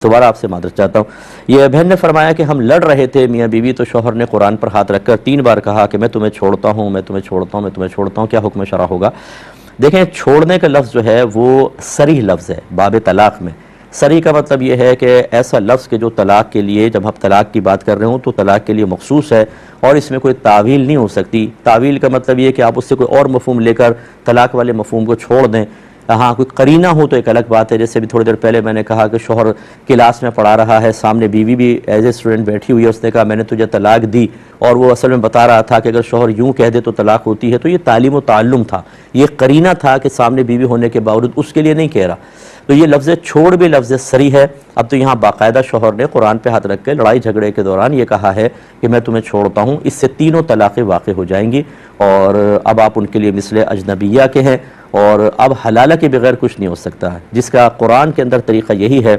दोबारा आपसे मादरत चाहता हूँ। ये बहन ने फरमाया कि हम लड़ रहे थे मियाँ बीवी, तो शौहर ने कुरान पर हाथ रखकर 3 बार कहा कि मैं तुम्हें छोड़ता हूँ, मैं तुम्हें छोड़ता हूँ, मैं तुम्हें छोड़ता हूँ, क्या हुक्म शरा होगा। देखें, छोड़ने का लफ्ज़ जो है वो सरीह लफ्ज़ है बाब तलाक़ में। सरीह का मतलब ये है कि ऐसा लफ्ज़ के जो तलाक़ के लिए, जब हम तलाक़ की बात कर रहे हों तो तलाक़ के लिए मखसूस है और इसमें कोई तावील नहीं हो सकती। तावील का मतलब ये कि आप उससे कोई और मफ़हूम लेकर तलाक़ वाले मफ़हूम को छोड़ दें। हाँ, कोई करीना हो तो एक अलग बात है। जैसे भी थोड़ी देर पहले मैंने कहा कि शौहर क्लास में पढ़ा रहा है, सामने बीवी भी एज ए स्टूडेंट बैठी हुई है, उसने कहा मैंने तुझे तलाक दी, और वो असल में बता रहा था कि अगर शौहर यूँ कह दे तो तलाक होती है। तो ये तालीम व ताल्लुम था, ये करीना था कि सामने बीवी होने के बावजूद उसके लिए नहीं कह रहा। तो ये लफ्ज़ छोड़ भी लफ्ज़ सरी है। अब तो यहाँ बाकायदा शौहर ने कुरान पे हाथ रख के लड़ाई झगड़े के दौरान ये कहा है कि मैं तुम्हें छोड़ता हूँ। इससे 3 तलाक़ें वाक़ हो जाएंगी और अब आप उनके लिए मिसले अजनबिया के हैं और अब हलाला के बगैर कुछ नहीं हो सकता है, जिसका कुरान के अंदर तरीक़ा यही है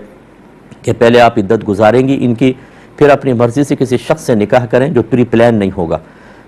कि पहले आप इद्दत गुजारेंगी इनकी, फिर अपनी मर्ज़ी से किसी शख्स से निकाह करें जो प्री प्लान नहीं होगा,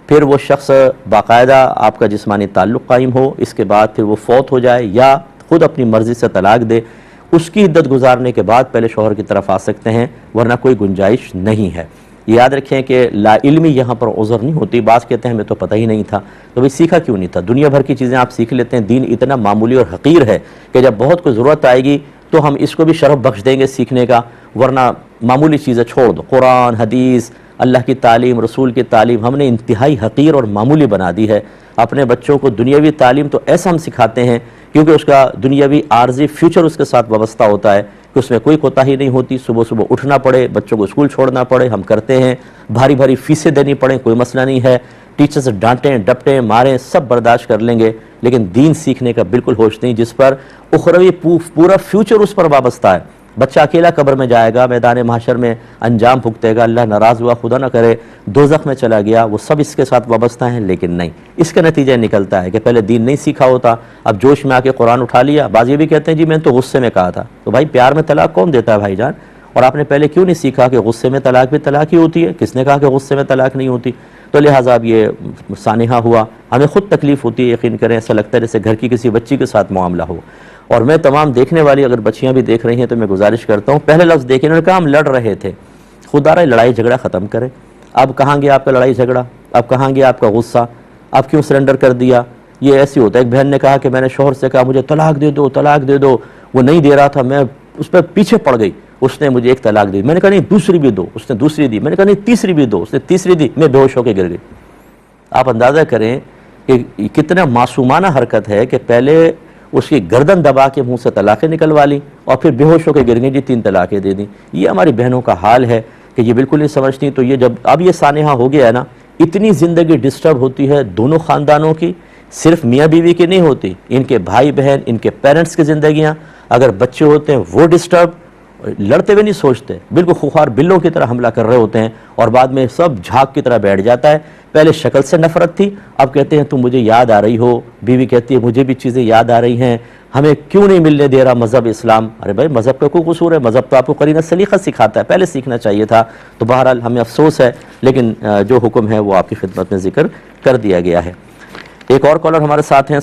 फिर वो शख्स बाकायदा आपका जिस्मानी ताल्लुक़ कायम हो, इसके बाद फिर वो फौत हो जाए या ख़ुद अपनी मर्ज़ी से तलाक दे, उसकी इद्दत गुजारने के बाद पहले शौहर की तरफ आ सकते हैं, वरना कोई गुंजाइश नहीं है। याद रखें कि लाइल्मी यहाँ पर उज़र नहीं होती। बात कहते हैं हमें तो पता ही नहीं था, तो भाई सीखा क्यों नहीं था। दुनिया भर की चीज़ें आप सीख लेते हैं, दीन इतना मामूली और हक़ीर है कि जब बहुत कोई ज़रूरत आएगी तो हम इसको भी शरफ़ बख्श देंगे सीखने का, वरना मामूली चीज़ें छोड़ दो। कुरान, हदीस, अल्लाह की तालीम, रसूल की तालीम हमने इंतहाई हक़ीर और मामूली बना दी है। अपने बच्चों को दुनियावी तालीम तो ऐसा हम सिखाते हैं क्योंकि उसका दुनियावी आर्जी फ्यूचर उसके साथ वाबस्ता होता है कि उसमें कोई कोताही नहीं होती। सुबह सुबह उठना पड़े, बच्चों को स्कूल छोड़ना पड़े, हम करते हैं, भारी भारी फीसें देनी पड़े, कोई मसला नहीं है, टीचर्स डांटें डपटें मारें सब बर्दाश्त कर लेंगे, लेकिन दीन सीखने का बिल्कुल होश नहीं, जिस पर उखरवी पूरा फ्यूचर उस पर वाबस्ता है। बच्चा अकेला कब्र में जाएगा, मैदान महशर में अंजाम भुगतेगा, अल्लाह नाराज़ हुआ, खुदा न करे दोज़ख में चला गया, वो सब इसके साथ वाबस्ता हैं। लेकिन नहीं, इसका नतीजा निकलता है कि पहले दीन नहीं सीखा होता, अब जोश में आके कुरान उठा लिया। बाज़ ये भी कहते हैं जी मैंने तो गुस्से में कहा था। तो भाई प्यार में तलाक कौन देता है भाईजान? और आपने पहले क्यों नहीं सीखा कि गुस्से में तलाक भी तलाक ही होती है? किसने कहा कि गुस्से में तलाक नहीं होती? तो लिहाजा अब ये सानिहा हुआ, हमें ख़ुद तकलीफ़ होती है, यकीन करें ऐसा लगता है जैसे घर की किसी बच्ची के साथ मामला हो। और मैं तमाम देखने वाली अगर बच्चियां भी देख रही हैं तो मैं गुजारिश करता हूँ, पहले लफ्ज़ देखें, उन्होंने कहा हम लड़ रहे थे। खुदा रहा लड़ाई झगड़ा ख़त्म करें। अब कहाँ गया आपका लड़ाई झगड़ा? अब कहाँ गया आपका गुस्सा? अब क्यों सरेंडर कर दिया? ये ऐसे होता है। एक बहन ने कहा कि मैंने शौहर से कहा मुझे तलाक दे दो, तलाक दे दो, वो नहीं दे रहा था, मैं उस पर पीछे पड़ गई, उसने मुझे एक तलाक दी। मैंने कहा नहीं दूसरी भी दो, उसने दूसरी दी। मैंने कहा नहीं तीसरी भी दो, उसने तीसरी दी, मैं बेहोश होकर गिर गई। आप अंदाज़ा करें कि कितना मासूमाना हरकत है कि पहले उसकी गर्दन दबा के मुंह से तलाक़ें निकलवा ली और फिर बेहोश होकर गिर गई जी, 3 तलाक़ें दे दी। ये हमारी बहनों का हाल है कि ये बिल्कुल नहीं समझती। तो ये जब अब ये सानिहा हो गया है ना, इतनी ज़िंदगी डिस्टर्ब होती है दोनों ख़ानदानों की, सिर्फ मियाँ बीवी की नहीं होती, इनके भाई बहन, इनके पेरेंट्स की ज़िंदगियाँ, अगर बच्चे होते हैं वो डिस्टर्ब, लड़ते हुए नहीं सोचते, बिल्कुल खुखार बिल्लों की तरह हमला कर रहे होते हैं और बाद में सब झाग की तरह बैठ जाता है। पहले शक्ल से नफरत थी, अब कहते हैं तुम मुझे याद आ रही हो, बीवी कहती है मुझे भी चीज़ें याद आ रही हैं, हमें क्यों नहीं मिलने दे रहा मज़हब इस्लाम। अरे भाई मज़हब का कोई कसूर है? मज़हब तो आपको करीना सलीक़ा सिखाता है, पहले सीखना चाहिए था। तो बहरहाल हमें अफसोस है, लेकिन जो हुक्म है वो आपकी खिदमत में जिक्र कर दिया गया है। एक और कॉलर हमारे साथ हैं।